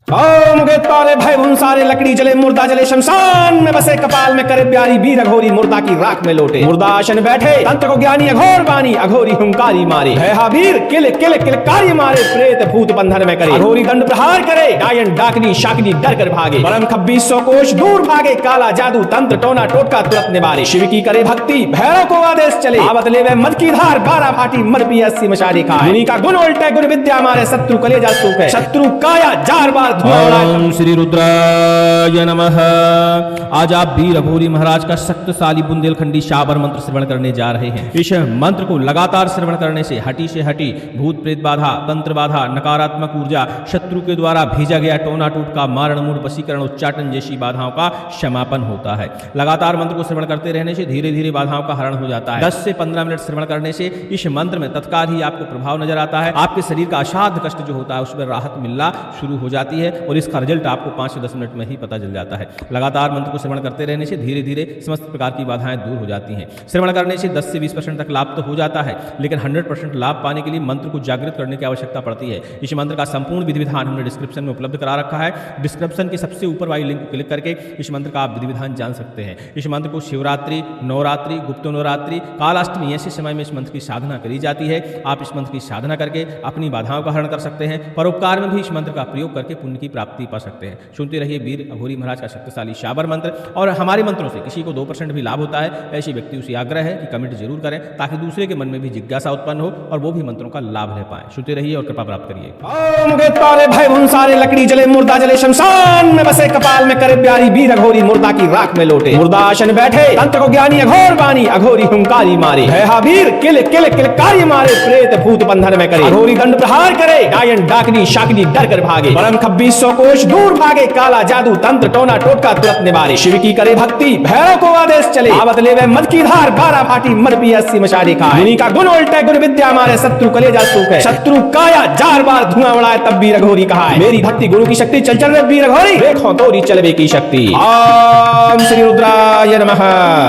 ओम मुगे तारे भय भुंसारे लकड़ी जले मुर्दा जले शमशान में बसे कपाल में करे प्यारी वीर अघोरी मुर्दा की राख में लोटे मुर्दा आसन बैठे तंत्र को ज्ञानी अघोर बानी अघोरी हुंकारी मारे भय वीर किल किल किलकारी मारे प्रेत भूत बंधन में करे अघोरी दंड प्रहार करे डायन डाकनी शाकनी डर कर भागे परम 2600 कोष दूर भागे काला जादू तंत्र टोना टोटका तुरंत निवारे शिव की करे भक्ति भैरव को आदेश चले आवत ले मद की धार 12 फाटी मर पी 80 मशाले खाए मुनि का गुण उल्टे गुण विद्या मारे शत्रु कलेजा सूख है शत्रु काया जार बार ओम श्री रुद्राय नमः। आज आप वीर अघोरी महाराज का शक्तिशाली बुंदेलखंडी शाबर मंत्र श्रवण करने जा रहे हैं। इस मंत्र को लगातार श्रवण करने से हटी से हटी भूत प्रेत बाधा, तंत्र बाधा, नकारात्मक ऊर्जा, शत्रु के द्वारा भेजा गया टोना टोटका, मारण मूड, वशीकरण, उच्चाटन जैसी बाधाओं का समापन होता है। लगातार मंत्र को श्रवण करते रहने से धीरे धीरे बाधाओं का हरण हो जाता है। 10 से 15 मिनट श्रवण करने से इस मंत्र में तत्काल ही आपको प्रभाव नजर आता है। आपके शरीर का असाध्य कष्ट जो होता है उसमें राहत मिलना शुरू हो जाती है और इसका रिजल्ट आपको 5 से 10 मिनट में ही पता चल जाता है। लगातार मंत्र को श्रवण करते रहने से धीरे धीरे समस्त प्रकार की बाधाएं दूर हो जाती हैं। श्रवण करने से 10 से 20% तक लाभ तो हो जाता है, लेकिन 100% लाभ पाने के लिए मंत्र को जागृत करने की आवश्यकता पड़ती है। इस मंत्र का संपूर्ण विधि विधान हमने डिस्क्रिप्शन में उपलब्ध करा रखा है। डिस्क्रिप्शन के सबसे ऊपर वाली लिंक को क्लिक करके इस मंत्र का आप विधि विधान जान सकते हैं। इस मंत्र को शिवरात्रि, नवरात्रि, गुप्त नवरात्रि, कालाष्टमी ऐसे समय में इस मंत्र की साधना करी जाती है। आप इस मंत्र की साधना करके अपनी बाधाओं का हरण कर सकते हैं। परोपकार में भी इस मंत्र का प्रयोग करके पुण्य की प्राप्ति पा सकते हैं। सुनते रहिए वीर अघोरी महाराज का शक्तिशाली शाबर मंत्र। और हमारे मंत्रों से किसी को 2% भी लाभ होता है, ऐसे व्यक्ति से आग्रह है कि कमेंट जरूर करें ताकि दूसरे के मन में भी जिज्ञासा उत्पन्न हो और वो भी मंत्रों का लाभ ले पाए। सुनते रहिए और कृपा प्राप्त करिए। ओम मुगे तारे भय भुंसारे लकड़ी जले मुर्दा जले शमशान में बसे कपाल में करे प्यारी वीर अघोरी मुर्दा की राख में लोटे मुर्दा आसन बैठे तंत्र को ज्ञानी अघोर बानी अघोरी हुंकारी मारे भय वीर किल किल किलकारी मारे प्रेत भूत बंधन में करे अघोरी दंड प्रहार करे डायन डाकनी शाकनी डर कर भागे परम 2600 कोष दूर भागे काला जादू तंत्र टोना टोटका तुरंत निवारे शिव की करे भक्ति भैरव को आदेश चले आवत ले मद की धार 12 फाटी मर पी 80 मशाले खाए मुनि का गुण उल्टे गुण विद्या मारे शत्रु कलेजा सूख है शत्रु काया जार बार धुआं उड़ाए तब वीर अघोरी कहा है मेरी भक्ति गुरु की शक्ति चल चल रे वीर अघोरी देखो तोरी चलवे की शक्ति। ओम श्री रुद्राय नमः।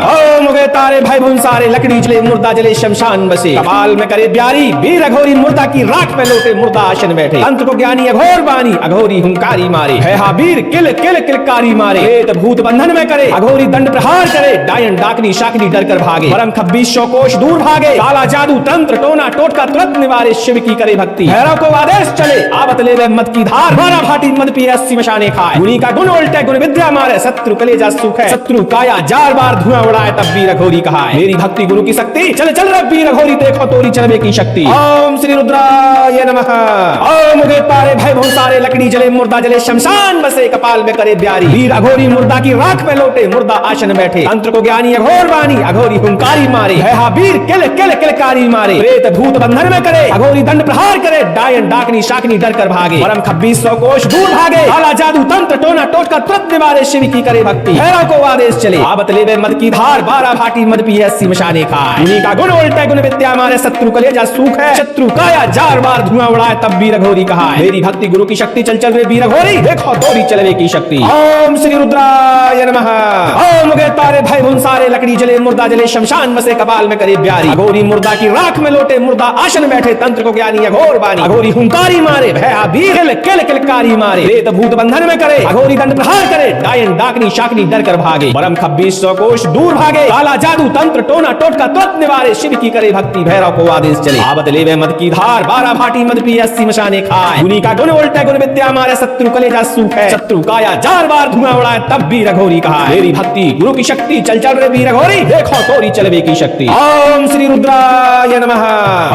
ओम मुगे तारे भय भुंसारे लकड़ी जले मुर्दा जले शमशान बसे कपाल में करे प्यारी वीर अघोरी मुर्दा की राख में लोटे मुर्दा आसन बैठे तंत्र को ज्ञानी अघोर बानी अघोरी हुंकारी मारे है वीर किल किल किलकारी मारे प्रेत भूत बंधन में करे अघोरी दंड प्रहार करे डायन डाकनी शाकनी डर कर भागे परम 2600 कोष दूर भागे काला जादू तंत्र टोना टोटका तुरंत निवारे शिव की करे भक्ति भैरव को आदेश चले आवत ले मद की धार 12 फाटी मद पी 80 मशाने खाए मुनि का गुण उल्टे गुण विद्या मारे शत्रु कलेजा सूख है शत्रु काया जार बार धुआं उड़ाए तब वीर अघोरी कहा है मेरी भक्ति गुरु की शक्ति चल चल रे वीर अघोरी देखो तोरी चलवे की शक्ति। ओम श्री रुद्राय नमः। ओम मुगे तारे भय भुंसारे लकड़ी जले मुर्दा जले शमशान बसे कपाल में करे प्यारी वीर अघोरी मुर्दा की राख में लोटे मुर्दा आसन बैठे तंत्र को ज्ञानी अघोर बानी अघोरी हुंकारी मारे है वीर किल किल किलकारी मारे प्रेत भूत बंधन में करे अघोरी दंड प्रहार करे डायन डाकनी शाकनी डर कर भागे परम 2600 कोष दूर भागे काला जादू तंत्र टोना टोटका तुरंत निवारे शिव की करे भक्ति भैरव को आदेश चले आवत ले मद की धार 12 फाटी मद पी 80 मशाने खाए मुनि का गुण उल्टे गुण विद्या मारे शत्रु कलेजा सूख है शत्रु काया जार बार धुआं उड़ाए तब वीर अघोरी कहा है मेरी भक्ति गुरु की शक्ति चल चल रे वीर अघोरी देखो तोरी चलवे की शक्ति। ओम श्री रुद्राय नमः। ओम मुगे तारे भय भुंसारे लकड़ी जले मुर्दा जले शमशान बसे कपाल में करे प्यारी अघोरी मुर्दा की राख में लोटे मुर्दा आसन बैठे तंत्र को ज्ञानी अघोर बानी अघोरी हुंकारी मारे भय वीर किल किल किलकारी मारे प्रेत भूत बंधन में करे अघोरी दंड प्रहार करे डायन डाकनी शाकनी डर कर भागे परम 2600 कोष दूर भागे काला जादू तंत्र टोना टोटका तुरंत निवारे शिव की करे भक्ति भैरव को आदेश चले आवत ले मद की धार 12 फाटी मद पी 80 मशाने खाए मुनि का गुण उल्टे गुण विद्या मारे शत्रु कलेजा सूख है शत्रु काया जार बार धुआं उड़ाए तब वीर अघोरी कहा मेरी भक्ति गुरु की शक्ति चल चल रे वीर अघोरी देखो तोरी चलवे की शक्ति। ओम श्री रुद्राय नमः।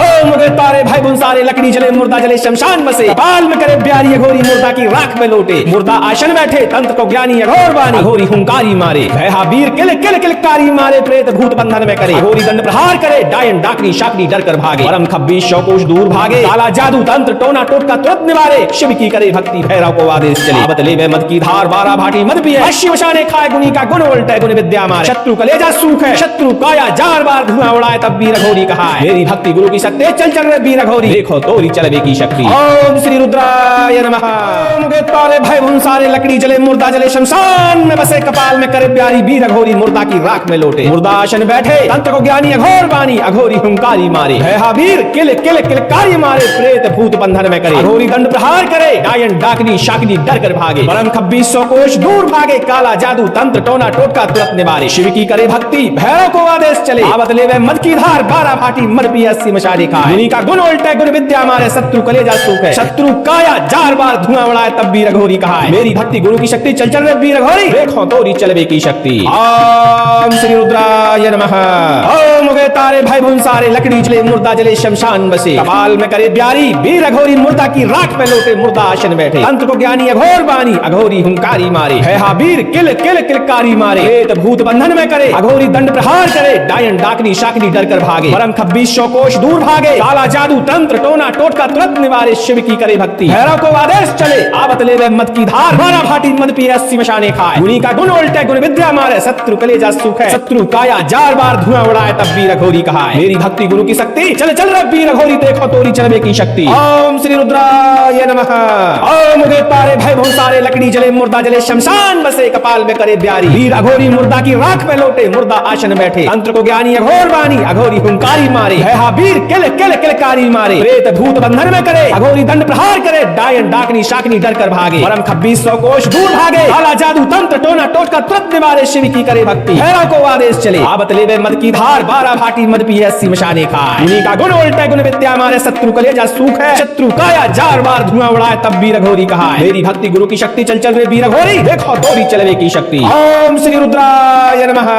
ओम मुगे तारे भय भुंसारे लकड़ी जले मुर्दा जले शमशान बसे कपाल में करे प्यारी अघोरी मुर्दा की राख में लोटे मुर्दा आसन बैठे तंत्र को ज्ञानी अघोर बानी अघोरी हुंकारी मारे भय वीर किल किल किलकारी मारे प्रेत भूत बंधन में करे अघोरी दंड प्रहार करे डायन डाकनी शाकनी डर कर भागे परम 2600 कोष दूर भागे काला जादू तंत्र टोना टोटका तुरंत निवारे शिव की करे भक्ति भैरव को आदेश चले आवत ले मद की धार 12 फाटी मद पी 80 मशाने खाए गुनी का गुण उल्टे गुण विद्या मारे शत्रु कलेजा सूख है शत्रु काया जार बार धुआं उड़ाए तब वीर अघोरी कहा है मेरी भक्ति गुरु की शक्ति चल चल रे वीर अघोरी देखो तोरी चलवे की शक्ति। ओम श्री रुद्राय नमः। तारे भाई भून सारे लकड़ी जले मुर्दा जले शमशान में बसे कपाल में करे प्यारी वीर अघोरी मुर्दा की राख में लोटे मुर्दा आसन बैठे तंत्र को ज्ञानी अघोर बानी अघोरी हुंकारी मारे है हावीर किल किल किलकारी मारे प्रेत भूत बंधन में करे अघोरी दंड प्रहार करे डायन डाकनी शाकनी डर कर भागे परम 2600 कोष दूर भागे काला जादू तंत्र टोना टोटका तुरंत निवारे शिव की करे भक्ति भैरव को आदेश चले आवत लेवे मद की धार 12 फाटी मर पी 80 मशाली खाए मुनि का गुण उल्टे गुण विद्या मारे शत्रु कलेजा सूखे शत्रु काया 4 बार धुआं उड़ाए तब वीर अघोरी कहा है मेरी भक्ति गुरु की शक्ति चल चल रे वीर अघोरी देखो तोरी चलवे की शक्ति ओम श्री रुद्राय नमः ओम उगे तारे भाई भून सारे लकड़ी जले मुर्दा जले शमशान बसे कपाल में करे प्यारी वीर अघोरी मुर्दा की राख में लोटे मुर्दा आसन बैठे तंत्र को ज्ञानी अघोर बानी अघोरी हुंकारी मारे है हावीर किल किल किलकारी मारे प्रेत भूत बंधन में करे अघोरी दंड प्रहार करे डायन डाकनी शाकनी डर कर भागे परम 2600 कोष दूर भागे काला जादू तंत्र टोना टोटका तुरंत निवारे शिव की करे भक्ति भैरव को आदेश चले आवत लेवे मद की धार 12 फाटी मद पी 80 मशाने खाए मुनि का गुण उल्टे गुण विद्या मारे शत्रु कलेजा सूखे शत्रु काया 4 बार धुआं उड़ाए तब वीर अघोरी कहा है मेरी भक्ति गुरु की शक्ति चल चल रे वीर अघोरी देखो तोरी चलवे की शक्ति ओम श्री रुद्राय नमः ओम उगे तारे भाई भून सारे लकड़ी जले मुर्दा जले शमशान बसे कपाल में करे प्यारी वीर अघोरी मुर्दा की राख में लोटे मुर्दा आसन बैठे तंत्र को ज्ञानी अघोर बानी अघोरी हुंकारी मारे है हावीर किल किल किलकारी मारे प्रेत भूत बंधन में करे अघोरी दंड प्रहार करे डायन डाकनी शाकनी डर कर भागे परम 2600 कोष दूर भागे काला जादू तंत्र टोना टोटका तुरंत निवारे शिव की करे भक्ति भैरव को आदेश चले आवत लेवे मद की धार 12 फाटी मद पी 80 मशाने खाए मुनि का गुण उल्टे गुण विद्या मारे शत्रु कलेजा सूख है शत्रु काया 4 बार धुआं उड़ाए तब वीर अघोरी कहा है मेरी भक्ति गुरु की शक्ति चल चल रे वीर अघोरी देखो तोरी चलवे की शक्ति ओम श्री रुद्राय नमः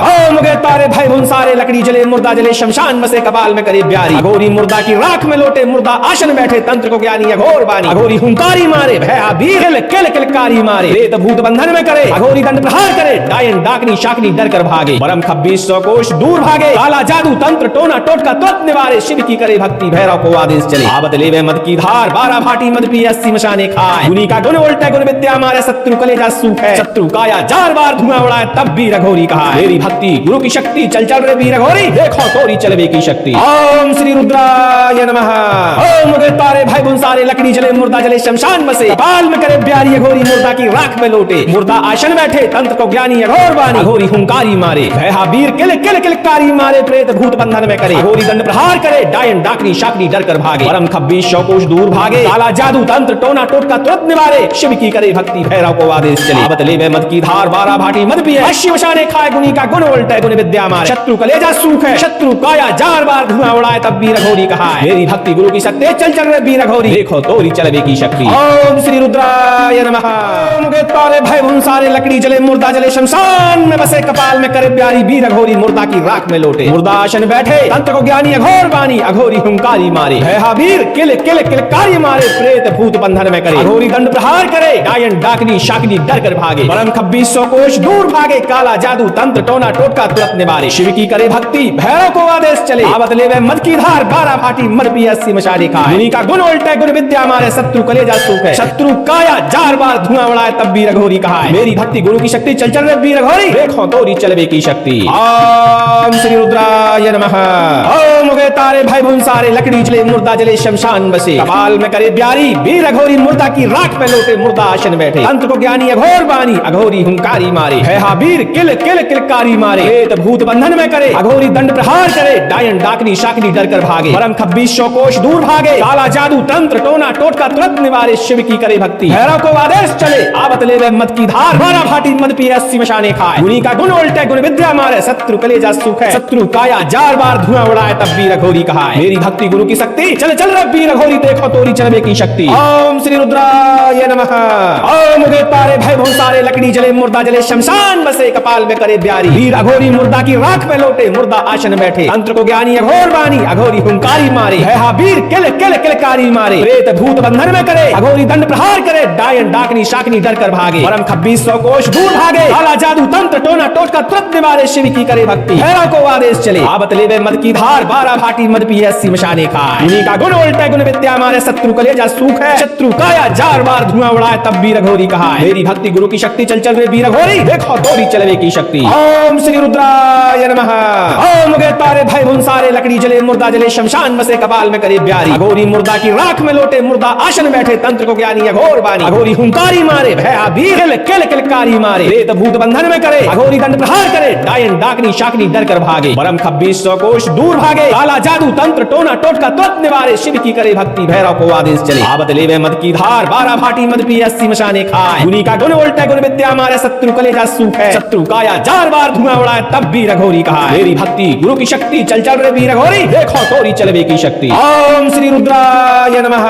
ओम उगे तारे भाई भून सारे लकड़ी जले मुर्दा जले शमशान बसे कपाल में करे प्यारी अघोरी मुर्दा की राख में लोटे मुर्दा आसन बैठे तंत्र को ज्ञानी अघोर बानी अघोरी हुंकारी मारे भया वीर किल किल किलकारी मारे प्रेत भूत बंधन में करे अघोरी दंड प्रहार करे डायन डाकनी शाकनी डर कर भागे परम 2600 कोष दूर भागे काला जादू तंत्र टोना टोटका तुरंत निवारे शिव की करे भक्ति भैरव को आदेश चले आवत लेवे मद की धार 12 फाटी मद पी 80 मशाने खाए मुनि का गुण उल्टे गुण विद्या मारे शत्रु कलेजा सूखे शत्रु काया 4 बार धुआं उड़ाए तब वीर अघोरी कहा मेरी भक्ति गुरु की शक्ति चल चल रे वीर अघोरी देखो तोरी चलवे की शक्ति ओम श्री रुद्राय नमः ओम उगे तारे भाई भून सारे लकड़ी जले मुर्दा जले शमशान बसे कपाल में करे प्यारी अघोरी मुर्दा की राख में लोटे मुर्दा आसन बैठे तंत्र को ज्ञानी अघोर बानी अघोरी हुंकारी मारे है हावीर किल किल किलकारी मारे प्रेत भूत बंधन में करे अघोरी दंड प्रहार करे डायन डाकनी शाकनी डर कर भागे परम 2600 कोष दूर भागे काला जादू तंत्र टोना टोटका तुरंत निवारे शिव की करे भक्ति भैरव को आदेश चले आवत लेवे मद की धार 12 भाटी मद पिए 80 मशाने खाए गुनी का गुण उल्टे गुण विद्या मारे शत्रु कलेजा सूख है शत्रु काया 4 बार धुआं उड़ाए तब वीर अघोरी कहा है मेरी भक्ति गुरु की शक्ति चल चल रे वीर अघोरी देखो तोरी चलवे की शक्ति ओम श्री रुद्राय नमः ओम उगे तारे भाई भून सारे लकड़ी जले मुर्दा जले शमशान में बसे कपाल में करे प्यारी वीर अघोरी मुर्दा की राख में लोटे मुर्दा आसन बैठे तंत्र को ज्ञानी अघोर बानी अघोरी हुंकारी मारे है हावीर किल किल किलकारी मारे प्रेत भूत बंधन में करे अघोरी दंड प्रहार करे डायन डाकनी शाकनी डर कर भागे परम 2600 कोष दूर भागे काला जादू तंत्र टोना टोटका तुरंत निवारे शिव की करे भक्ति भैरव को आदेश चले आवत लेवे मद की धार 12 फाटी मर पी 80 मशाले खाए मुनि का गुण उल्टे गुण विद्या मारे शत्रु कलेजा सूखे शत्रु काया 4 बार धुआं उड़ाए तब वीर अघोरी कहा है मेरी भक्ति गुरु की शक्ति चल चल रे वीर अघोरी देखो तोरी चलवे की शक्ति ओम श्री रुद्राय नमः ओम उगे तारे भाई भून सारे लकड़ी जले मुर्दा जले शमशान बसे कपाल में करे प्यारी वीर अघोरी मुर्दा की राख में लोटे मुर्दा आसन बैठे तंत्र को ज्ञानी अघोर बानी अघोरी हुंकारी मारे है हावीर किल किल किलकारी मारे प्रेत भूत बंधन में करे अघोरी दंड प्रहार करे डायन डाकनी शाकनी डर कर भागे परम 2600 कोष दूर भागे काला जादू तंत्र टोना टोटका तुरंत निवारे शिव की करे भक्ति भैरव को आदेश चले आवत लेवे मद की धार 12 फाटी मद पी 80 मशाने खाए मुनि का गुण उल्टे गुण विद्या मारे शत्रु कलेजा सूखे शत्रु काया 4 बार धुआं उड़ाए तब वीर अघोरी कहा है मेरी भक्ति गुरु की शक्ति चल चल रे वीर अघोरी देखो तोरी चलवे की शक्ति ओम श्री रुद्राय नमः ओम उगे तारे भाई भून सारे लकड़ी जले मुर्दा जले शमशान बसे कपाल में करे प्यारी वीर अघोरी मुर्दा की राख में लोटे मुर्दा आसन बैठे तंत्र को ज्ञानी अघोर बानी अघोरी हुंकारी मारे है हावीर किल किल किलकारी मारे प्रेत भूत बंधन में करे अघोरी दंड प्रहार करे डायन डाकनी शाकनी डर कर भागे परम 2600 कोष दूर भागे काला जादू तंत्र टोना टोटका तुरंत निवारे शिव की करे भक्ति भैरव को आदेश चले आवत लेवे मद की धार 12 फाटी मद पी 80 मशाने खाए मुनि का गुण उल्टे गुण विद्या मारे शत्रु कलेजा सूख है शत्रु काया 4 बार धुआं उड़ाए तब वीर अघोरी कहा है मेरी भक्ति गुरु की शक्ति चल चल रे वीर अघोरी देखो तोरी चलवे की शक्ति ओम श्री रुद्राय नमः ओम उगे तारे भाई भून सारे लकड़ी जले मुर्दा जले शमशान बसे कपाल में करे प्यारी अघोरी मुर्दा की राख में लोटे मुर्दा आसन बैठे तंत्र को ज्ञानी अघोर बानी अघोरी हुंकारी मारे भयाबीर किल किल किलकारी मारे प्रेत भूत बंधन में करे अघोरी दंड प्रहार करे डायन डाकनी शाकनी डर कर भागे बरम 2600 कोष दूर भागे काला जादू तंत्र टोना टोटका तुरंत निवारे शिव की करे भक्ति भैरव को आदेश चले आवत लेवे मद की धार 12 भाटी मद पी 80 मशाने खाए गुनी का गुण उल्टे गुण विद्या मारे शत्रु कलेजा सूख है शत्रु काया 4 बार धुआं उड़ाए तब भी रघोरी कहा मेरी भक्ति गुरु की शक्ति चल चल रे वीर घोरी देखो तोरी चलवे की शक्ति ओम श्री रुद्राय नमः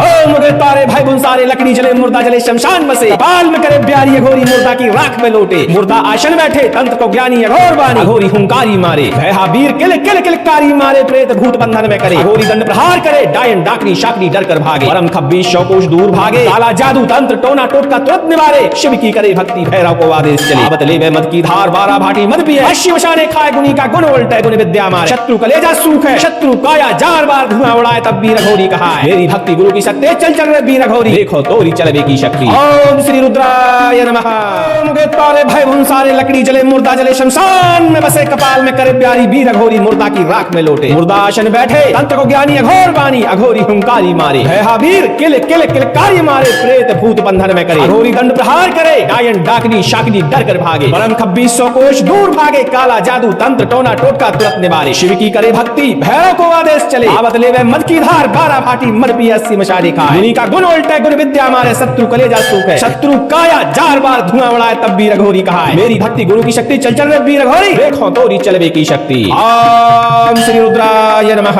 ओम उगे तारे भाई बुन सारे लकड़ी जले मुर्दा जले शमशान बसे कपाल में करे प्यारी अघोरी मुर्दा की राख में लोटे मुर्दा आसन बैठे तंत्र को ज्ञानी अघोर बानी अघोरी हुंकारी मारे भयाबीर किल किल किलकारी मारे प्रेत भूत बंधन में करे अघोरी दंड प्रहार करे डायन डाकनी शाकनी डर कर भागे परम 2600 कोष दूर भागे काला जादू तंत्र टोना टोटका तुरंत निवारे शिव की करे भक्ति भैरव को आदेश चले आवत लेवे मद की धार 12 भाटी मद पिए 80 मशाने खाए गुनी का गुण उल्टे गुण विद्या मारे शत्रु कलेजा सूख है शत्रु काया 4 बार धुआं उड़ाए तब भी रघोरी कहा मेरी भक्ति गुरु की शक्ति चल चल रे वीर घोरी देखो तोरी चलवे की शक्ति ओम श्री रुद्राय नमः ओम उगे तारे भय भुन सारे लकड़ी जले मुर्दा जले शमशान में बसे कपाल में करे प्यारी वीर अघोरी मुर्दा की राख में लोटे मुर्दा आसन बैठे तंत्र को ज्ञानी अघोर बानी अघोरी हुंकारी मारे भयाबीर किल किल किलकारी मारे प्रेत भूत बंधन में करे अघोरी दंड प्रहार करे डायन डाकनी शाकनी डर कर भागे परम 2600 कोष दूर भागे काला जादू तंत्र टोना टोटका तुरंत निवारे शिव की करे भक्ति भैरव को आदेश चले आवत लेवे मद की धार 12 भाटी मद पी 80 मशाने खाए गुनी का गुण उल्टे गुण विद्या मारे शत्रु कलेजा सूख है शत्रु काया 4 बार धुआं उड़ाए तब भी रघोरी कहा मेरी भक्ति गुरु की शक्ति चल चल रे वीर घोरी देखो तोरी चलवे की शक्ति ओम श्री रुद्राय नमः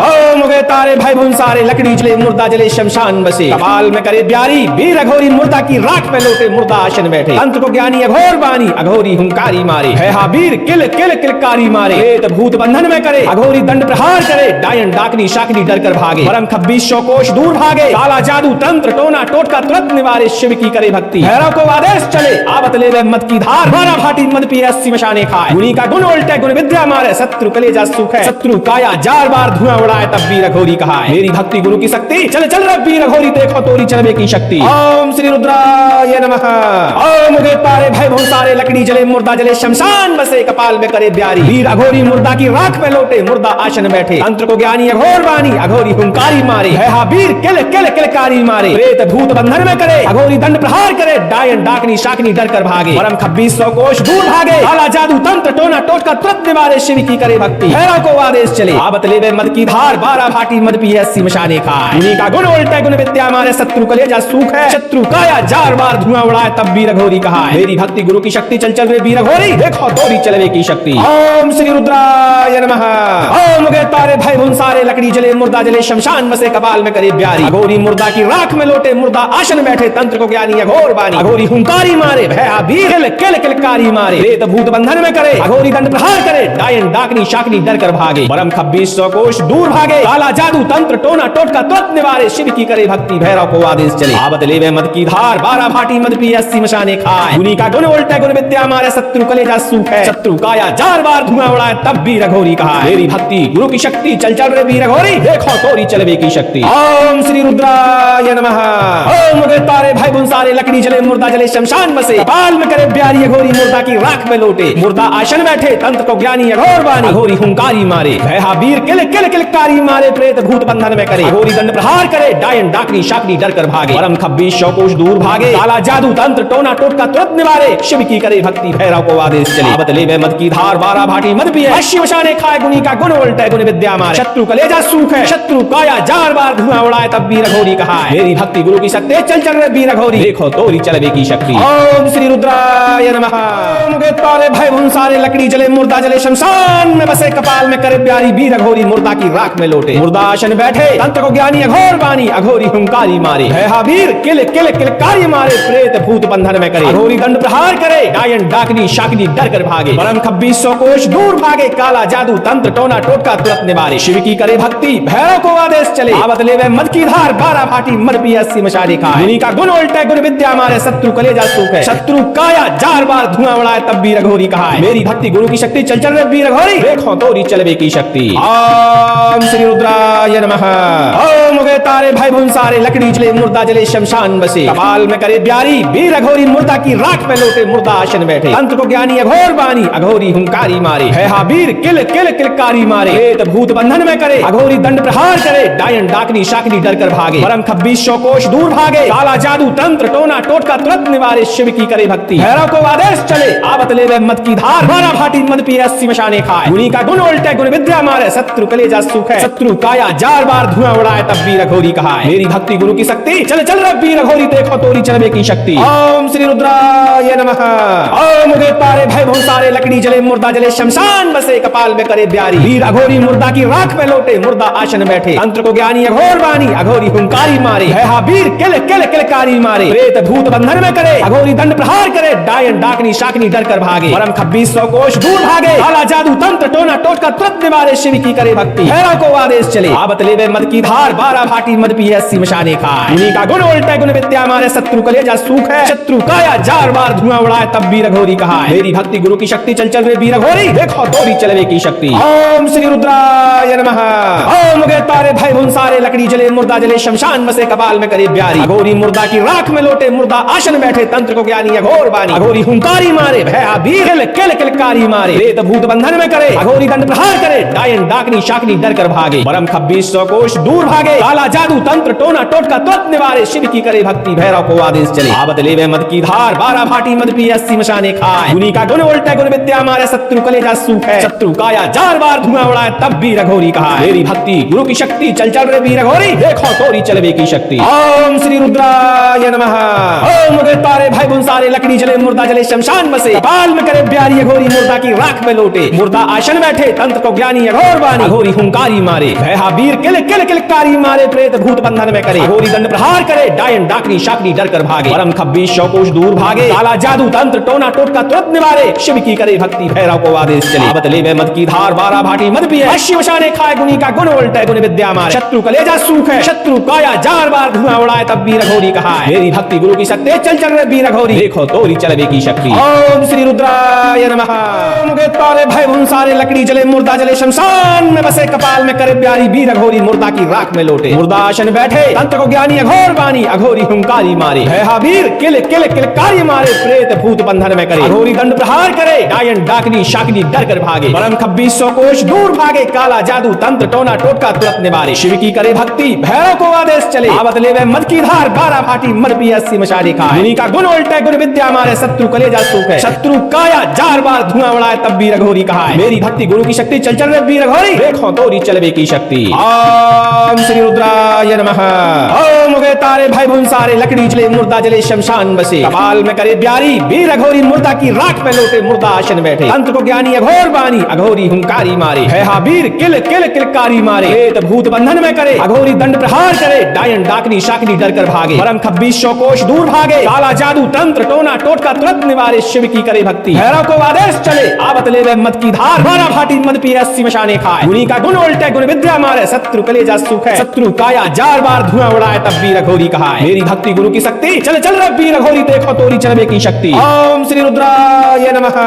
ओम उगे तारे भाई भुन सारे लकड़ी जले मुर्दा जले शमशान बसे कपाल में करे प्यारी वीर अघोरी मुर्दा की राख में लोटे मुर्दा आसन बैठे तंत्र को ज्ञानी अघोर बानी अघोरी हुंकारी मारे भयाबीर किल किल किलकारी मारे प्रेत भूत बंधन में करे अघोरी दंड प्रहार करे डायन डाकनी शाकनी डर कर भागे परम 2600 कोष दूर भागे काला जादू तंत्र टोना टोटका तुरंत निवारे शिव की करे भक्ति भैरव को आदेश चले आवत लेवे मद की धार 12 भाटी मद पी 80 मशाने खाए गुनी का गुण उल्टे गुण विद्या मारे शत्रु कलेजा सूख है शत्रु काया 4 बार धुआं उड़ाए तब वीर अघोरी कहा मेरी भक्ति गुरु की शक्ति चल चल रे वीर अघोरी देखो तोरी चलवे की शक्ति ओम श्री रुद्राय नमः ओम उगे तारे भय भुन सारे लकड़ी जले मुर्दा जले शमशान बसे कपाल में करे प्यारी वीर अघोरी मुर्दा की राख में लोटे मुर्दा आसन बैठे तंत्र को ज्ञानी अघोर बानी अघोरी हुंकारी मारे भयाबीर किल किल किलकारी मारे प्रेत भूत बंधन में करे अघोरी दंड प्रहार करे डायन डाकनी शाकनी डर कर भागे परम 2600 कोष दूर भागे काला जादू तंत्र टोना टोटका तुरंत निवारे शिव की करे भक्ति भैरव को आदेश चले आवत लेवे मद की धार 12 भाटी मद पी 80 मशाने खाए गुनी का गुण उल्टे गुण विद्या मारे शत्रु कलेजा सूख है शत्रु काया 4 बार धुआं उड़ाए तब वीर अघोरी कहा मेरी भक्ति गुरु की शक्ति चल चल रे वीर अघोरी देखो तोरी चलवे की शक्ति ओम श्री रुद्राय नमः ओम उगे तारे भय भुन सारे लकड़ी जले मुर्दा जले शमशान बसे कपाल में करे प्यारी अघोरी मुर्दा की राख में लोटे मुर्दा आसन बैठे तंत्र को ज्ञानी अघोर बानी अघोरी हुंकारी मारे भयाबीर किल किल किलकारी मारे प्रेत भूत बंधन में करे अघोरी दंड प्रहार करे डायन डाकनी शाकनी डर कर भागे परम 2600 कोष दूर भागे काला जादू तंत्र टोना टोटका तुरंत निवारे शिव की करे भक्ति भैरव को आदेश चले आवत लेवे मद की धार 12 भाटी मद पी 80 मशाने खाए गुनी का गुण उल्टे गुण विद्या मारे शत्रु कलेजा सूख है शत्रु काया 4 बार धुआं उड़ाए तब भी रघोरी कहा मेरी भक्ति गुरु की शक्ति चल चल रे वीर घोरी देखो तोरी चलवे की शक्ति ओम श्री रुद्राय नमः ओम उगे तारे भाई बुन सारे लकड़ी जले मुर्दा जले शमशान बसे कपाल में करे प्यारी अघोरी मुर्दा की राख में लोटे मुर्दा आसन बैठे तंत्र को ज्ञानी अघोर बानी अघोरी हुंकारी मारे भयाबीर किल किल किलकारी मारे प्रेत भूत बंधन में करे अघोरी दंड प्रहार करे डायन डाकनी शाकनी डर कर भागे परम 2600 कोष दूर भागे काला जादू तंत्र टोना टोटका तुरंत निवारे शिव की करे भक्ति भैरव को आदेश चले आवत लेवे मद की धार 12 भाटी मद पी 80 मशाने खाए गुनी का गुण उल्टे गुण विद्या मारे शत्रु कलेजा सूख है शत्रु काया 4 बार धुआं उड़ाए तब वीर अघोरी कहा मेरी भक्ति गुरु की शक्ति चल चल रे वीर अघोरी देखो तोरी चलवे की शक्ति ओम श्री रुद्राय नमः ओम उगे तारे भय भुन सारे लकड़ी जले मुर्दा जले शमशान में बसे कपाल में करे प्यारी वीर अघोरी मुर्दा की राख में लोटे मुर्दा आसन बैठे तंत्र को ज्ञानी अघोर बानी अघोरी हुंकारी मारे भयाबीर किल किल किलकारी मारे प्रेत भूत बंधन में करे अघोरी दंड प्रहार करे डायन डाकनी शाकनी डर कर भागे परम 2600 कोष दूर भागे काला जादू तंत्र टोना टोटका तुरंत निवारे शिव की करे भक्ति भैरव को आदेश चले आवत लेवे मद की धार 12 भाटी मद पी 80 मशाने खाए गुनी का गुण उल्टे गुण विद्या मारे शत्रु कलेजा सूख है। शत्रु काया जार बार धुआं उड़ाए तब वीर अघोरी कहा है। मेरी भक्ति गुरु की शक्ति चल चल रे वीर अघोरी देखो तोरी चलवे की शक्ति। ओम श्री रुद्राय नमः। ओम उगे तारे भाई भुन सारे लकड़ी जले मुर्दा जले शमशान बसे कपाल में करे ब्यारी वीर अघोरी मुर्दा की राख में लोटे मुर्दा आसन बैठे तंत्र को ज्ञानी अघोर बानी अघोरी हुंकारी मारे है हाबीर किल किल किलकारी मारे प्रेत भूत बंधन में करे अघोरी दंड प्रहार करे डायन डाकनी शाकनी डर कर भागे परम 2600 कोष दूर भागे काला जादू तंत्र टोना टोटका तुरंत निवारे शिव की करे भक्ति भैरव को आदेश चले आवत ले वे मत की धार बारा भाटी मद पिए 80 मशाने खाए गुनी का गुण उल्टे गुण विद्या मारे शत्रु कलेजा सूख है। शत्रु काया जार बार धुआं उड़ाए तब वीर अघोरी कहा है। मेरी भक्ति गुरु की शक्ति चल चल रे वीर अघोरी देखो तोरी चलवे की शक्ति। ओम श्री रुद्राय नमः। ओम उगे तारे भय भून सारे लकड़ी जले मुर्दा जले शमशान बसे कपाल में करे ब्यारी वीर अघोरी मुर्दा की राख में लोटे मुर्दा आसन बैठे तंत्र को ज्ञानी अघोर बानी अघोरी हुंकारी मारे है हाबीर किल किल किलकारी मारे प्रेत भूत बंधन में करे अघोरी दंड प्रहार करे डायन डाकनी शाकनी डर कर भागे परम 2600 कोष दूर भागे काला जादू तंत्र टोना टोटका तुरंत निवारे शिव की करे भक्ति भैरव को आदेश चले आवत लेवे मद की धार बारा भाटी मद पिए 80 मशाने खाए उन्हीं का गुण उल्टे गुण विद्या मारे शत्रु कलेजा सूख है। शत्रु काया जार बार धुआं उड़ाए तब वीर अघोरी कहा है। मेरी भक्ति गुरु की शक्ति चल चल रे वीर अघोरी देखो तोरी चलवे की शक्ति। ओम श्री रुद्राय नमः। ओम उगे तारे भय भुन सारे लकड़ी जले मुर्दा जले शमशान बसे कपाल में करे ब्यारी अघोरी मुर्दा की राख में लोटे मुर्दा आसन बैठे तंत्र को ज्ञानी अघोर बानी अघोरी हुंकारी मारे भया वीर किल किलकारी मारे प्रेत भूत बंधन में करे अघोरी दंड प्रहार करे डायन डाकनी शाकनी डर कर भागे परम 2600 कोष दूर भागे काला जादू तंत्र टोना टोटका तुरंत निवारे शिव की करे भक्ति भैरव को आदेश चले आवत लेवे मद की धार बारा भाटी मद पिए 80 मशाने खाए गुनी का गुण उल्टे गुण विद्या मारे शत्रु कलेजा सूख है। शत्रु काया जार बार धुआं उड़ाए तब वीर अघोरी कहा मेरी भक्ति गुरु की शक्ति चल चल रे वीर अघोरी देखो तोरी चलवे की शक्ति। ओम श्री रुद्राय नमः। ओम उगे तारे भाई भुन सारे लकड़ी जले मुर्दा जले शमशान बसे कपाल में करे ब्यारी अघोरी मुर्दा की राख में लोटे मुर्दा आसन बैठे तंत्र को ज्ञानी अघोर बानी अघोरी हुंकारी मारे है हाबीर किल किल किलकारी मारे प्रेत भूत बंधन में करे अघोरी दंड प्रहार करे डायन डाकनी शाकनी डर कर भागे परम 2600 कोष दूर भागे काला जादू तंत्र टोना टोटका तुरंत निवारे शिव की करे भक्ति भैरव को आदेश चले आवत लेवे मद की धार बारा भाटी मद पिए 80 मशाने खाए गुनी का गुण उल्टे गुण विद्या मारे शत्रु कलेजा सूख है। शत्रु काया जार बार धुआं उड़ाए तब वीर अघोरी कहा मेरी भक्ति गुरु की शक्ति चल चल रे वीर अघोरी देखो तोरी चलवे की शक्ति। ओम श्री रुद्राय नमः। ओम उगे तारे भय भुन सारे लकड़ी जले मुर्दा जले शमशान में बसे कपाल में करे ब्यारी वीर अघोरी मुर्दा की राख में लोटे मुर्दा आसन बैठे तंत्र को ज्ञानी अघोर बानी अघोरी हुंकारी मारे है हाबीर किल किल किलकारी मारे प्रेत भूत बंधन में करे अघोरी दंड प्रहार करे डायन डाकनी शाकनी डर कर भागे परम 2600 कोष दूर भागे काला जादू तंत्र टोना टोटका तुरंत निवारे शिव की करे भक्ति भैरव को आदेश चले आवत लेवे मद की धार बारा भाटी मद पिए 80 मशाने खाए उन्हीं का गुण उल्टे गुण विद्या मारे शत्रु कलेजा सूख है। शत्रु काया जार बार धुआं उड़ाए तब वीर अघोरी कहा मेरी भक्ति गुरु की शक्ति चल चल रे वीर अघोरी देखो तोरी चलवे की शक्ति। ओम श्री रुद्राय नमः। ओम उगे तारे भय भुन सारे लकड़ी जले मुर्दा जले शमशान बसे कपाल में करे ब्यारी वीर अघोरी मुर्दा की राख में लोटे मुर्दा आसन बैठे तंत्र को ज्ञानी अघोर बानी अघोरी हुंकारी मारे है हाबीर किल किल किलकारी मारे प्रेत भूत बंधन में करे अघोरी दंड प्रहार करे डायन डाकनी शाकनी डर कर भागे परम 2600 कोष दूर भागे काला जादू तंत्र टोना टोटका तुरंत निवारे शिव की करे भक्ति भैरव को आदेश चले आवत लेवे मद की धार बारा भाटी मद पिए 80 मशाने खाए गुनी का गुण उल्टे गुण विद्या मारे शत्रु कलेजा सूख है। शत्रु काया जार बार धुआं उड़ाए तब वीर अघोरी कहा मेरी भक्ति गुरु की शक्ति चल चल रे वीर अघोरी देखो तोरी चलवे की शक्ति। ओम श्री रुद्राय नमः।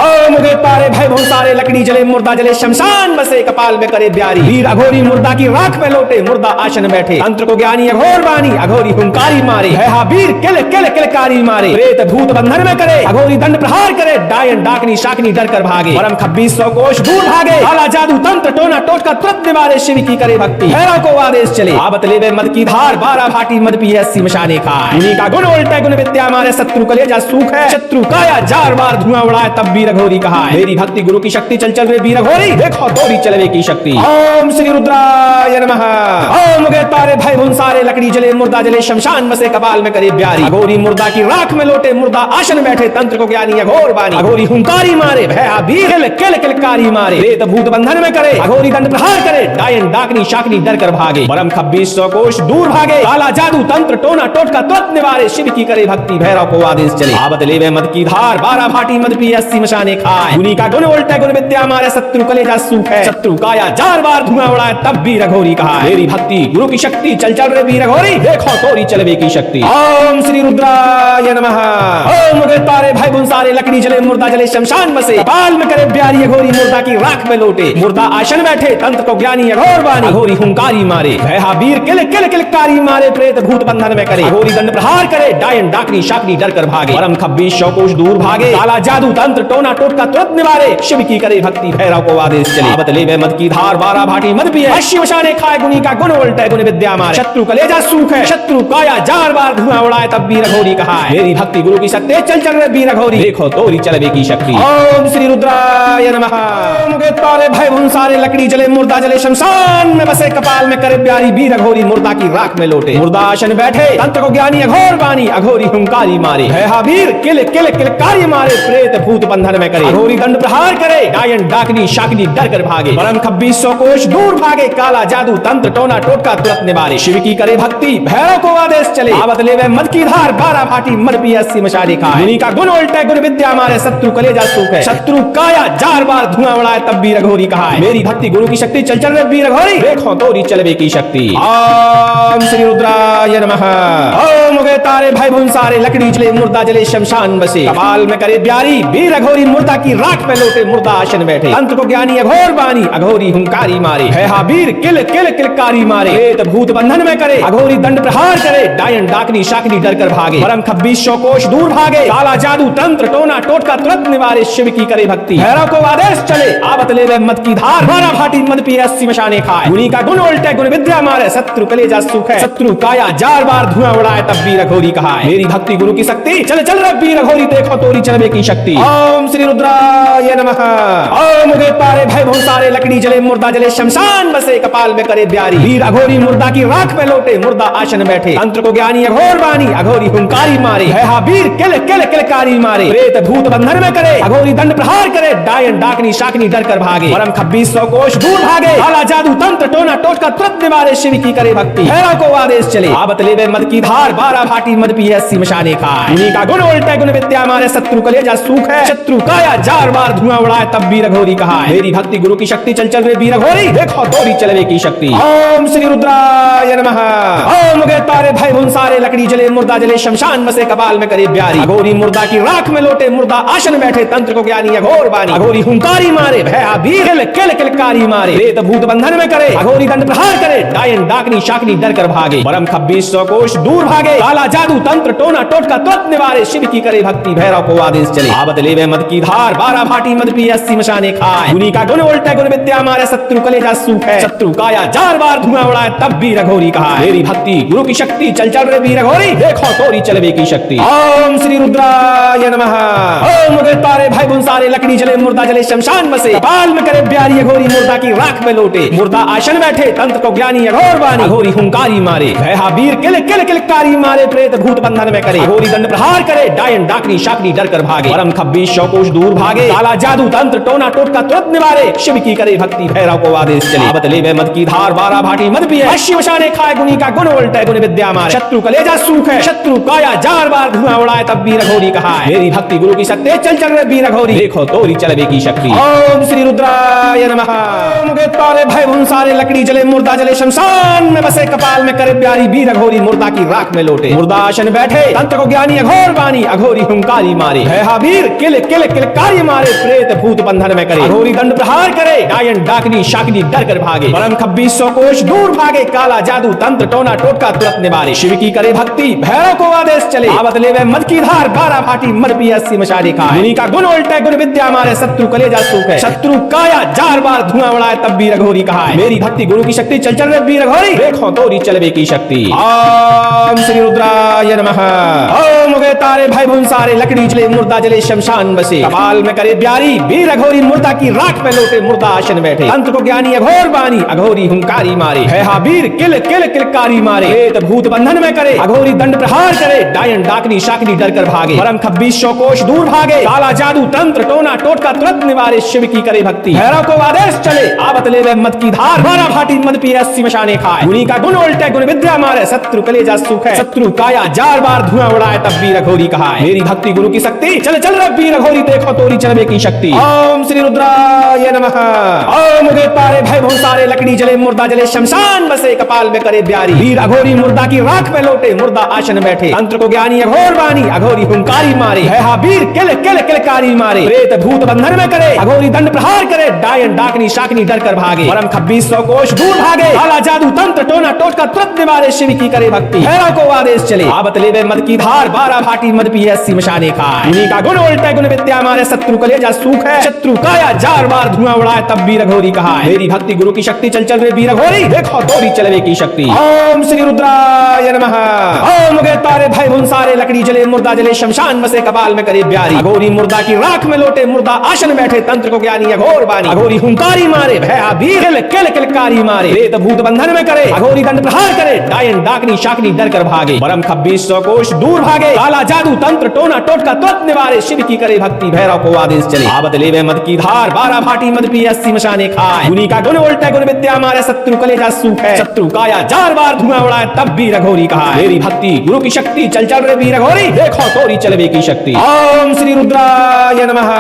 ओम उगे तारे भय भुन सारे लकड़ी जले मुर्दा जले शमशान बसे कपाल में करे ब्यारी वीर अघोरी मुर्दा की राख में लोटे मुर्दा आसन बैठे तंत्र को ज्ञानी अघोर बानी अघोरी हुंकारी मारे है हाबीर किल किल किलकारी मारे प्रेत भूत बंधन में करे अघोरी दंड प्रहार करे डायन डाकनी शाकनी डर कर भागे परम 2600 कोष दूर भागे काला जादू तंत्र टोना टोटका तुरंत निवारे शिव की करे भक्ति भैरव को आदेश चले आवत लेवे मद की धार बारा भाटी मद पिए 80 मशाने खाए उन्हीं का गुण उल्टे गुण विद्या मारे शत्रु कलेजा सूख है। शत्रु काया जार बार धुआं उड़ाए तब वीर अघोरी कहा मेरी भक्ति गुरु की शक्ति चल चल रे वीर अघोरी देखो तोरी चलवे की शक्ति। ओम श्री रुद्राय नमः। ओम उगे तारे भय भुन सारे लकड़ी जले मुर्दा जले शमशान बसे कपाल में करे ब्यारी अघोरी मुर्दा की राख में लोटे मुर्दा आसन बैठे तंत्र को ज्ञानी अघोर बानी अघोरी हुंकारी मारे भया वीर किल किलकारी मारे प्रेत भूत बंधन में करे अघोरी दंड प्रहार करे डायन डाकनी शाकनी डर कर भागे परम 2600 कोष दूर भागे काला जादू तंत्र टोना टोटका तुरंत निवारे शिव की करे भक्ति भैरव को आदेश चले आवत लेवे मद की धार बारा भाटी मद पिए 80 मशाने खाए गुनी का गुण उल्टे गुण विद्या मारे शत्रु कलेजा सूख है। शत्रु काया जार बार धुआं उड़ाए तब वीर अघोरी कहा मेरी भक्ति गुरु की शक्ति चल चल रे वीर अघोरी देखो तोरी चलवे की शक्ति। ओम श्री रुद्राय नमः। ओम उगे तारे भाई बुन सारे लकड़ी जले मुर्दा जले शमशान बसे कपाल में करे ब्यारी अघोरी मुर्दा की राख में लोटे मुर्दा आसन बैठे तंत्र को ज्ञानी अघोर बानी अघोरी हुंकारी मारे भयहाबीर किल किल किलकारी मारे प्रेत भूत बंधन में करे अघोरी दंड प्रहार करे डायन डाकनी शाकनी डर कर भागे परम खब्बीस शौकोश दूर भागे काला जादू तंत्र टोना टोटका तुरंत निवारे शिव की करे भक्ति भैरव को आदेश चले आवत ले मद की धार बारह भाटी मद पिए शिव शाने खाए गुनी का गुण उल्टे गुण विद्या मारे शत्रु कलेजा सूख है शत्रु काया जार बार धुआं उड़ाए तब वीर अघोरी कहा है मेरी भक्ति गुरु की शक्ति चल चल रे वीर अघोरी देखो तोरी चलवे की शक्ति ओम श्री रुद्राय नमः। ओम उगे तारे भय भुन सारे लकड़ी जले मुर्दा जले शमशान में बसे कपाल में करे प्यारी वीर अघोरी मुर्दा की राख में लोटे मुर्दा आसन बैठे तंत्र को ज्ञानी अघोर बानी अघोरी हुंकारी मारे भयहाबीर किल किल किलकारी मारे प्रेत भूत बंधन में करे अघोरी दंड प्रहार करे डायन डाकनी शाकनी डर कर भागे परम खब्बीस सौ कोश दूर भागे काला जादू तंत्र टोना टोटका तुरंत निवारे शिव की करे भक्ति भैरव को आदेश चले आवत ले मद की धार बारह भाटी मर पी 80 मशाले खाए गुनी का गुण उल्टे गुण विद्या मारे शत्रु कलेजा सूख है शत्रु काया जार बार धुआं उड़ाए तब वीर अघोरी कहा है मेरी भक्ति गुरु की शक्ति चल चल रे वीर अघोरी देखो तोरी चलवे की शक्ति ओम श्री रुद्राय नमः। ओम उगे तारे भाई भुन सारे लकड़ी जले मुर्दा जले शमशान बसे कपाल में करे ब्यारी वीर अघोरी मुर्दा की राख में लोटे मुर्दा आसन बैठे तंत्र को ज्ञानी अघोर बानी अघोरी हुंकारी मारे भयहाबीर किल किल किलकारी मारे प्रेत भूत बंधन में करे अघोरी दंड प्रहार करे डायन डाकनी शाकनी डर कर भागे परम खब्बीस सौ कोश दूर भागे काला जादू तंत्र टोना टोटका तुरंत निवारे शिव की करे भक्ति भैरव को आदेश चले आवत ले मद की धार बारह भाटी मद पी 80 मशाने खाए गुनी का गुण उल्टे गुण विद्या मारे शत्रु कलेजा सूख है शत्रु काया जार बार धुआं उड़ाए तब वीर अघोरी कहा है मेरी भक्ति गुरु की शक्ति चल चल रे वीर अघोरी देखो तोरी चलवे की शक्ति ओम श्री रुद्राय नमः। ओम उगे तारे भय भुन सारे लकड़ी जले मुर्दा जले शमशान बसे कपाल में करे ब्यारी वीर अघोरी मुर्दा की राख में लोटे मुर्दा आसन बैठे तंत्र को ज्ञानी अघोर बानी अघोरी हुंकारी मारे भयहाबीर किल किल किलकारी मारे प्रेत भूत बंधन में करे अघोरी दंड प्रहार करे डायन डाकनी शाकनी डर कर भागे परम खब्बीस सौ कोश दूर भागे काला जादू तंत्र टोना टोटका तुरंत निवारे शिव की करे भक्ति भैरव को आदेश चले आवत ले मद की धार बारह भाटी मद पी 80 मशाने खाए गुनी का गुण उल्टे गुण विद्या मारे शत्रु कलेजा सूख है शत्रु काया जार बार धुआं उड़ाए तब वीर अघोरी कहा है मेरी भक्ति गुरु की शक्ति चल चल रे वीर अघोरी देखो तोरी चलवे की शक्ति ओम श्री रुद्राय नमः। ओम उगे तारे भय भुन सारे लकड़ी जले मुर्दा जले शमशान बसे कपाल में करे ब्यारी अघोरी मुर्दा की राख में लोटे मुर्दा आसन बैठे तंत्र को ज्ञानी अघोर बानी अघोरी हुंकारी मारे भयहाबीर किल किल किलकारी मारे प्रेत भूत बंधन में करे अघोरी दंड प्रहार करे डायन डाकनी शाकनी डर कर भागे परम खब्बीस सौ कोश दूर भागे काला जादू तंत्र टोना टोटका तुरंत निवारे शिव की करे भक्ति भैरव को आदेश चले आवत ले मद की धार बारह भाटी मद पी 80 मशाने खाए गुनी का गुण उल्टे गुण विद्या मारे शत्रु कलेजा सूख है शत्रु काया जार बार धुआं उड़ाए तब वीर अघोरी कहा है मेरी भक्ति गुरु की शक्ति चल चल रे वीर अघोरी देखो तोरी चलवे की शक्ति ओम श्री रुद्राय नमः। ओम उगे तारे भय भुन सारे लकड़ी जले मुर्दा जले शमशान बसे कपाल में करे ब्यारी अघोरी मुर्दा की राख में लोटे मुर्दा आसन बैठे तंत्र को ज्ञानी अघोर बानी अघोरी हुंकारी मारे भयहाबीर किल किल किलकारी मारे प्रेत भूत बंधन में करे अघोरी दंड प्रहार करे डायन डाकनी शाकनी डर कर भागे परम खब्बीस सौ कोश दूर भागे काला जादू तंत्र टोना टोटका तुरंत निवारे शिव की करे भक्ति भैरव को आदेश चले आवत ले मद की धार बारह भाटी मद पी 80 मशाने खाए गुनी का गुण उल्टे गुण विद्या मारे शत्रु कलेजा सूख है शत्रु काया जार बार धुआं उड़ाए तब वीर अघोरी कहा है मेरी भक्ति गुरु की शक्ति चल चल रे वीर अघोरी देखो तोरी चलवे की शक्ति ओम श्री रुद्राय नमः। ओम उगे तारे भय भुन सारे लकड़ी जले मुर्दा जले शमशान में बसे कपाल में करे प्यारी वीर अघोरी मुर्दा की राख में लोटे मुर्दा आसन बैठे तंत्र को ज्ञानी अघोर बानी अघोरी हुंकारी मारे भयहाबीर किल किल किलकारी मारे प्रेत भूत बंधन में करे अघोरी दंड प्रहार करे डायन डाकनी शाकनी डर कर भागे परम खब्बीस सौ कोश दूर भागे काला जादू तंत्र टोना टोटका तुरंत निवारे शिव की करे भक्ति भैरव को आदेश चले आवत ले मद की धार बारह भाटी मद पी 80 मशाले खाए गुनी का गुण उल्टे गुण विद्या मारे शत्रु कलेजा सूख है शत्रु काया जार बार धुआं उड़ाए तब वीर अघोरी कहा है मेरी भक्ति गुरु की शक्ति चल चल रे वीर अघोरी देखो तोरी चलवे की शक्ति ओम श्री रुद्राय नमः। ओम उगे तारे भय भुन सारे लकड़ी जले मुर्दा जले शमशान बसे कपाल में करे ब्यारी वीर अघोरी मुर्दा की राख में लोटे मुर्दा आसन बैठे तंत्र को ज्ञानी अघोर बानी अघोरी हुंकारी मारे भयहाबीर किल किल किलकारी मारे प्रेत भूत बंधन में करे अघोरी दंड प्रहार करे डायन डाकनी शाकनी डर कर भागे भागे, परम 2600 कोष दूर भागे, काला जादू तंत्र टोना टोटका तुरंत निवारे, शिव की करे भक्ति, भैरव को आदेश चले, आवत ले वे मद की धार, 12 भाटी मद पिए 80 मशाने खाए, गुनी का गुण उल्टे गुण विद्या मारे, शत्रु कलेजा सुख है, शत्रु काया जार बार धुआं उड़ाए, तब वीर अघोरी कहाए, मेरी भक्ति गुरु की शक्ति, चल चल रे वीर अघोरी, देखो तोरी चलवे की शक्ति। ओम श्री रुद्राय नमः। ओम उगे तारे भय भूसारे, लकड़ी जले मुर्दा जले, शमशान बसे, कपाल में करे ब्यारी, वीर अघोरी मुर्दा की राख में लोटे, मुर्दा आसन बैठे, तंत्र को ज्ञानी अघोर बानी, अघोरी हुंकारी मारे, है वीर किल किल किलकारी मारे, प्रेत भूत बंधन में करे, अघोरी दंड प्रहार करे, डायन डाकनी शाकनी डर कर भागे, परम 2600 कोष दूर भागे, काला जादू तंत्र टोना टोटका तुरंत निवारे, शिव की करे भक्ति, भैरव को आदेश चले, आवत लेवे मद की धार, 12 भाटी मद पिए 80 मशाने खाए, उन्हीं का गुण उल्टे गुण विद्या मारे, शत्रु कलेजा सूख है, शत्रु काया जार बार धुआं उड़ाए, तब वीर अघोरी कहाए, मेरी भक्ति गुरु की शक्ति, चल चल रे वीर अघोरी, देखो तोरी चलवे की शक्ति। ओम श्री रुद्राय नमः। ओम उगे तारे भय भूसारे, लकड़ी जले मुर्दा जले, शमशान बसे, कपाल में करे ब्यारी, अघोरी मुर्दा की राख में लोटे, मुर्दा आसन बैठे, तंत्र को ज्ञानी अघोर बानी, अघोरी हुंकारी मारे, भया वीर किल किल किलकारी मारे, प्रेत भूत बंधन में करे, अघोरी दंड प्रहार करे, डायन डाकनी शाकनी डर कर भागे, परम 2600 कोष दूर भागे, काला जादू तंत्र टोना टोटका तुरंत निवारे, शिव की करे भक्ति, भैरव को आदेश चले, आवत लेवे मद की धार, 12 भाटी मद पिए 80 मशाने खाए, उन्हीं का गुण उल्टे गुण विद्या मारे, शत्रु कलेजा सूख है, शत्रु काया जार बार धुआं उड़ाए, तब वीर अघोरी कहा, मेरी भक्ति गुरु की शक्ति, चल चल रे वीर अघोरी, देखो तोरी चलवे की शक्ति। ओम श्री रुद्राय नमः।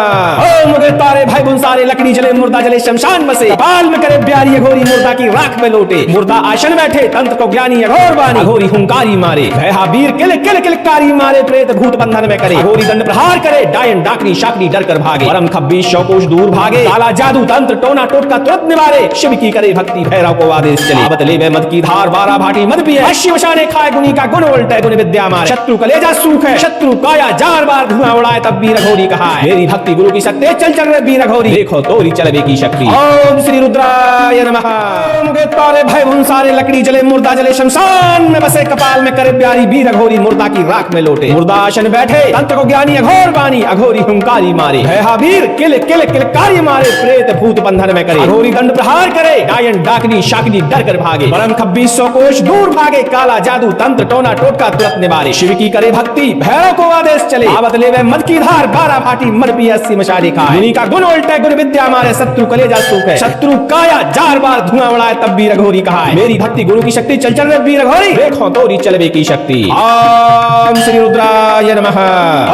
ओम उगे तारे भय भूसारे, लकड़ी जले मुर्दा जले, शमशान बसे, कपाल में करे ब्यारी, अघोरी मुर्दा की राख में लोटे, मुर्दा आसन बैठे, तंत्र को ज्ञानी अघोर बानी, अघोरी हुंकारी मारे, भया वीर किल किल किलकारी मारे, प्रेत भूत बंधन में करे, अघोरी दंड प्रहार करे, डायन डाकनी शाकनी डर कर भागे, परम 2600 कोष दूर भागे, काला जादू तंत्र टोना टोटका तुरंत निवारे, शिव की करे भक्ति, भैरव को आदेश चले, आवत लेवे मद की धार, 12 भाटी मद पिए 80 मशाने खाए, गुनी का गुण उल्टे गुण विद्या मारे, शत्रु कलेजा सूख है, शत्रु काया जार बार धुआं उड़ाए, तब वीर अघोरी कहा, मेरी भक्ति गुरु की शक्ति, चल चल रे वीर अघोरी, देखो तोरी चलवे की शक्ति। ओम श्री रुद्राय नमः। ओम उगे तारे भय भूसारे, लकड़ी जले मुर्दा जले, शमशान में बसे, कपाल में करे ब्यारी, वीर अघोरी मुर्दा की राख में लोटे, मुर्दा आसन बैठे, तंत्र को ज्ञानी अघोर बानी, अघोरी हुंकारी मारे, है वीर किल किल किलकारी मारे, प्रेत भूत बंधन में करे, अघोरी दंड प्रहार करे, डायन डाकनी शाकनी डर कर भागे, परम 2600 कोष दूर भागे, काला जादू तंत्र टोना टोटका तुरंत निवारे, शिव की करे भक्ति, भैरव को आदेश चले, आवत लेवे मद की धार, 12 भाटी मद पिए 80 मशाने खाए, उन्हीं का गुण उल्टे गुण विद्या मारे, शत्रु कलेजा सूख है, शत्रु काया जार बार धुआं उड़ाए, तब वीर अघोरी कहा, मेरी भक्ति गुरु की शक्ति, चल चल रे वीर अघोरी, देखो तोरी चलवे की शक्ति। ओम श्री रुद्राय नमः।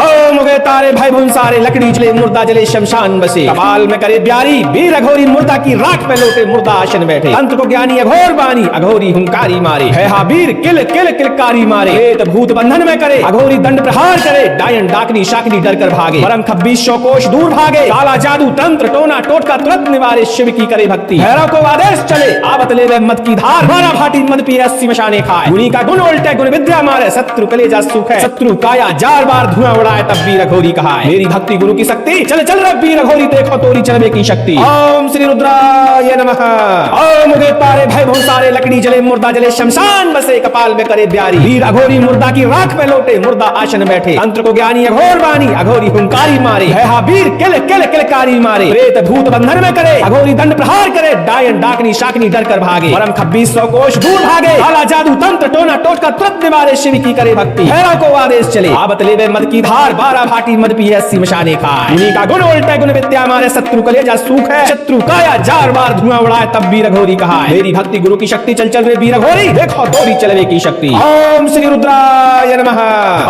ओम उगे तारे भय भूसारे, लकड़ी जले मुर्दा जले, शमशान बसे, कपाल में करे ब्यारी, वीर अघोरी मुर्दा की राख में लोटे, मुर्दा आसन बैठे, तंत्र को ज्ञानी अघोर बानी, अघोरी हुंकारी मारे, है वीर किल किल किलकारी मारे, प्रेत भूत बंधन में करे, अघोरी दंड प्रहार करे, डायन डाकनी शाकनी डर कर भागे, परम 2600 कोष दूर भागे, काला जादू तंत्र टोना टोटका तुरंत निवारे, शिव की करे भक्ति, भैरव को आदेश चले, आवत लेवे मद की धार, 12 भाटी मद पिए 80 मशाने खाए, उन्हीं का गुण उल्टे गुण विद्या मारे, शत्रु कलेजा सूख है, शत्रु काया जार बार धुआं उड़ाए, तब वीर अघोरी कहा, मेरी भक्ति गुरु की शक्ति, चल चल रे वीर अघोरी, देखो तोरी चलवे की शक्ति। ओम श्री रुद्राय नमः। ओम उगे तारे भय भूसारे, लकड़ी जले मुर्दा जले, शमशान बसे, कपाल में करे ब्यारी, वीर अघोरी मुर्दा की राख में लोटे, मुर्दा आसन बैठे, तंत्र को ज्ञानी अघोर बानी, अघोरी हुंकारी मारे, है वीर किल किल किलकारी मारे, प्रेत भूत बंधन में करे, अघोरी दंड प्रहार करे, डायन डाकनी शाकनी डर कर भागे, परम 2600 कोष दूर भागे, काला जादू तंत्र टोना टोटका तुरंत निवारे, शिव की करे भक्ति, भैरव को आदेश चले, आवत लेवे मद की धार, 12 भाटी मद पिए 80 मशाने खाए, उन्हीं का गुण उल्टे गुण विद्या मारे, शत्रु कलेजा सूख है, शत्रु काया जार बार धुआं उड़ाए, तब वीर अघोरी कहा, मेरी भक्ति गुरु की शक्ति, चल चल रे वीर अघोरी, देखो तोरी चलवे की शक्ति। ओम श्री रुद्राय नमः।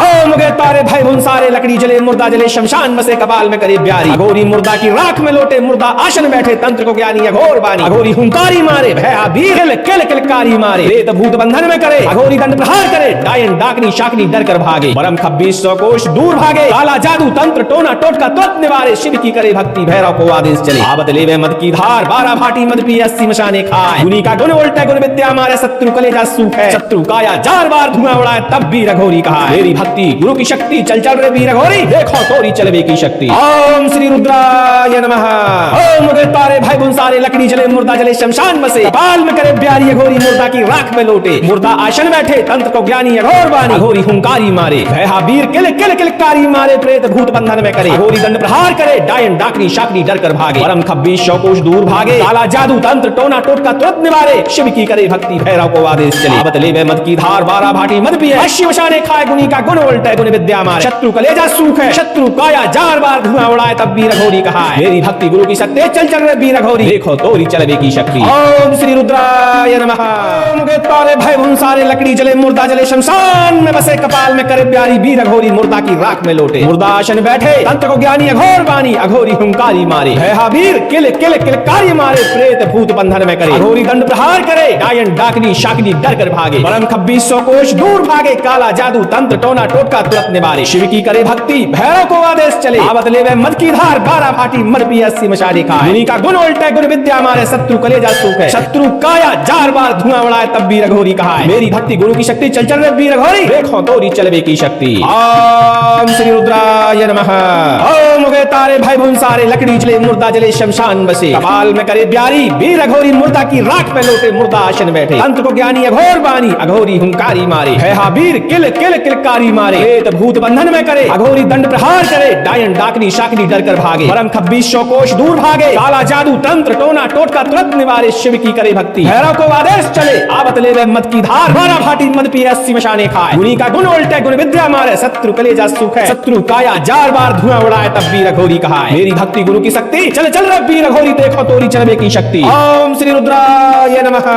ओम उगे तारे भय भूसारे, लकड़ी जले मुर्दा जले, शमशान बसे, कपाल में करे ब्यारी, अघोरी मुर्दा की राख में लोटे, मुर्दा आसन बैठे, तंत्र को ज्ञानी अघोर बानी, अघोरी हुंकारी मारे, भया वीर किल किलकारी मारे, प्रेत भूत बंधन में करे, अघोरी दंड प्रहार करे, डायन डाकनी शाकनी डर कर भागे, परम 2600 कोष दूर भागे, काला जादू तंत्र टोना टोटका तुरंत निवारे, शिव की करे भक्ति, भैरव को आदेश चले, आवत लेवे मद की धार, 12 भाटी मद पिए 80 मशाने खाए, उन्हीं का गुण उल्टे गुण विद्या मारे, शत्रु कलेजा सूख है, शत्रु काया जार बार धुआं उड़ाए, तब वीर अघोरी कहा, मेरी भक्ति गुरु की शक्ति, चल चल रे वीर अघोरी, देखो तोरी चलवे की शक्ति। ओम श्री रुद्राय नमः। ओम उगे तारे भय भूसारे, लकड़ी जले मुर्दा जले, शमशान बसे, कपाल में करे ब्यारी, अघोरी मुर्दा की राख में लोटे, मुर्दा आसन बैठे, तंत्र को ज्ञानी अघोर बानी, अघोरी हुंकारी मारे, भया वीर किल किल किलकारी मारे, प्रेत भूत बंधन में करे, अघोरी दंड प्रहार करे, डायन डाकनी शाकनी डर कर भागे, परम खब्बीस सौ कोष दूर भागे, काला जादू तंत्र टोना टोटका तुरंत निवारे, शिव की करे भक्ति भैरव को आदेश चले, आवत ले मद की धार बारह भाटी मद पिए, अश्व शाने खाए गुनी का गुण उल्टे गुण विद्या मारे, शत्रु कलेजा सूख है, शत्रु काया जार बार धुआं उड़ाए, तब वीर अघोरी कहा है, मेरी भक्ति गुरु की सत्य चल चल रहे वीर अघोरी, देखो तोरी चलवे की शक्ति। ओम श्री रुद्राय नमः। ओम के तारे भय भुंसारे लकड़ी जले मुर्दा जले शमशान में बसे, कपाल में करे प्यारी वीर अघोरी मुर्दा की राख में लोटे, मुर्दा आसन बैठे तंत्र को ज्ञानी अघोर बानी, अघोरी हुंकारी मारे, है वीर किल किल किलकारी मारे, प्रेत भूत बंधन में करे, अघोरी दंड प्रहार करे, डायन डाकनी शाकनी डर कर भागे, परम खब्बीस सौ कोष दूर भागे, काला जादू तंत्र टोना टोटका तुरंत निवारे, शिव की करे भक्ति भैरव को आदेश चले, आवत ले मद की धार बारह भाटी मद पिए, 80 मशाले खाए, मुनि का गुण उल्टे गुण विद्या मारे, शत्रु कलेजा सूख है, शत्रु काया जार बार धुआं उड़ाए, तब वीर अघोरी कहा है, मेरी भक्ति गुरु की शक्ति चल चल रहे वीर अघोरी, देखो तोरी चलवे की शक्ति। ओम श्री रुद्राय नमः। ओम उगे तारे भय भुंसारे लकड़ी जले मुर्दा जले शमशान बसे, कपाल में करे प्यारी वीर अघोरी मुर्दा की राख में लोटे, मुर्दा आसन बैठे तंत्र को ज्ञानी अघोर बानी, अघोरी हुंकारी मारे, है वीर किल किल किलकारी मारे, प्रेत भूत बंधन में करे, अघोरी दंड प्रहार करे, डायन डाकनी शाकनी डर कर भागे, परम खब्बीस सौ कोष दूर भागे, काला जादू तंत्र टोना टोटका तुरंत निवारे, शिव की करे भक्ति भैरव को आदेश चले, आवत ले मद की धार बारह भाटी मद पिए, 80 मशाने खाए, मुनि का गुण उल्टे गुण विद्या मारे, शत्रु कलेजा सूख है, शत्रु काया जार बार धुआं उड़ाए, तब वीर अघोरी कहा है, मेरी भक्ति गुरु की शक्ति चल चल रहे वीर अघोरी, देखो तोरी चलवे की शक्ति। ओम श्री रुद्राय नमः।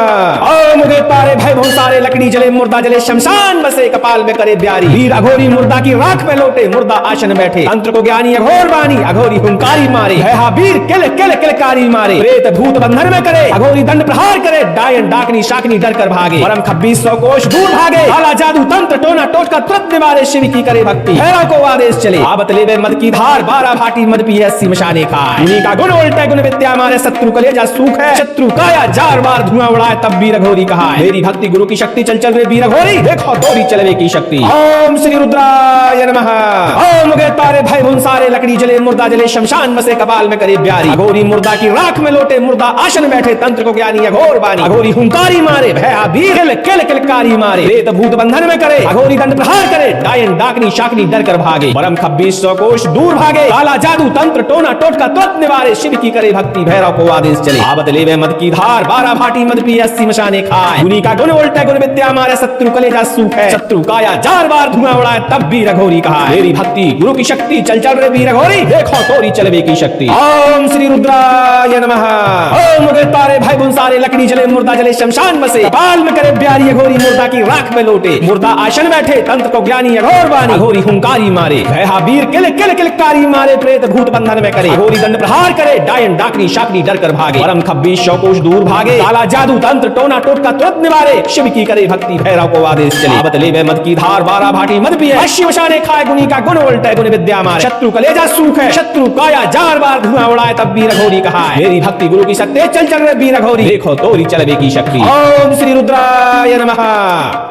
ओम उगे तारे भय भुंसारे लकड़ी जले मुर्दा जले शमशान बसे, कपाल में करे प्यारी वीर अघोरी मुर्दा की राख में लोटे, मुर्दा आसन बैठे तंत्र को ज्ञानी अघोर बानी, अघोरी हुंकारी मारे, है वीर किल किल किलकारी मारे, प्रेत भूत बंधन में करे, अघोरी दंड प्रहार करे, डायन डाकनी शाकनी डर कर भागे, परम खब्बीस सौ कोष दूर भागे, काला जादू तंत्र टोना टोटका तुरंत निवारे, शिव की करे भक्ति भैरव को आदेश चले, आवत ले मद की धार बारह भाटी मद पिए, 80 मशाने खाए, मुनि का गुण उल्टे गुण विद्या मारे, शत्रु कलेजा सूख है, शत्रु काया जार बार धुआं उड़ाए, तब वीर अघोरी कहा है, मेरी भक्ति गुरु की शक्ति चल चल रहे वीर अघोरी, देखो तोरी चलवे की शक्ति। ओम श्री रुद्राय नमः। ओम उगे तारे भय भुंसारे लकड़ी जले मुर्दा जले शमशान बसे, कपाल में करे प्यारी अघोरी मुर्दा की राख में लोटे, मुर्दा आसन बैठे तंत्र को ज्ञानी अघोर बानी, अघोरी हुंकारी मारे, भया वीर किल किल किलकारी मारे, प्रेत भूत बंधन में करे, अघोरी दंड प्रहार करे, डायन डाकनी शाकनी डर कर भागे, परम खब्बीस सौ कोष दूर भागे, काला जादू तंत्र टोना टोटका तुरंत निवारे, शिव की करे भक्ति भैरव को आदेश चले, आवत ले मद की धार बारह भाटी मद पिए, 80 मशाने खाए, मुनि का गुण उल्टे गुण विद्या मारे, शत्रु कलेजा सूख है, शत्रु काया जार बार धुआं उड़ाए, तब वीर अघोरी कहा है, मेरी भक्ति गुरु की शक्ति चल चल रहे वीर अघोरी, देखो तोरी चलवे की शक्ति। ओम श्री रुद्राय नमः। ओम उगे तारे भय भुंसारे लकड़ी जले मुर्दा जले शमशान बसे, कपाल में करे प्यारी अघोरी मुर्दा की राख में लोटे, मुर्दा आसन बैठे तंत्र को ज्ञानी अघोर बानी, अघोरी हुंकारी मारे, है वीर किल किल किलकारी मारे, प्रेत भूत बंधन में करे, अघोरी दंड प्रहार करे, डायन डाकनी शाकनी डर कर भागे, परम खब्बीस सौ कोष दूर भागे, काला जादू तंत्र टोना टोटका तुरंत निवारे, शिव की करे भक्ति भैरव को आदेश चले, आवत ले मद की धार बारह भाटी मद पिए, 80 मशाने खाए, गुनी का गुण उल्टे गुण विद्या मारे, शत्रु कलेजा सूख है, शत्रु काया जार बार धुआं उड़ाए, तब वीर अघोरी कहा है, मेरी भक्ति गुरु की शक्ति चल चल रहे वीर अघोरी, देखो तोरी चलवे की शक्ति। ओम श्री रुद्राय नमः।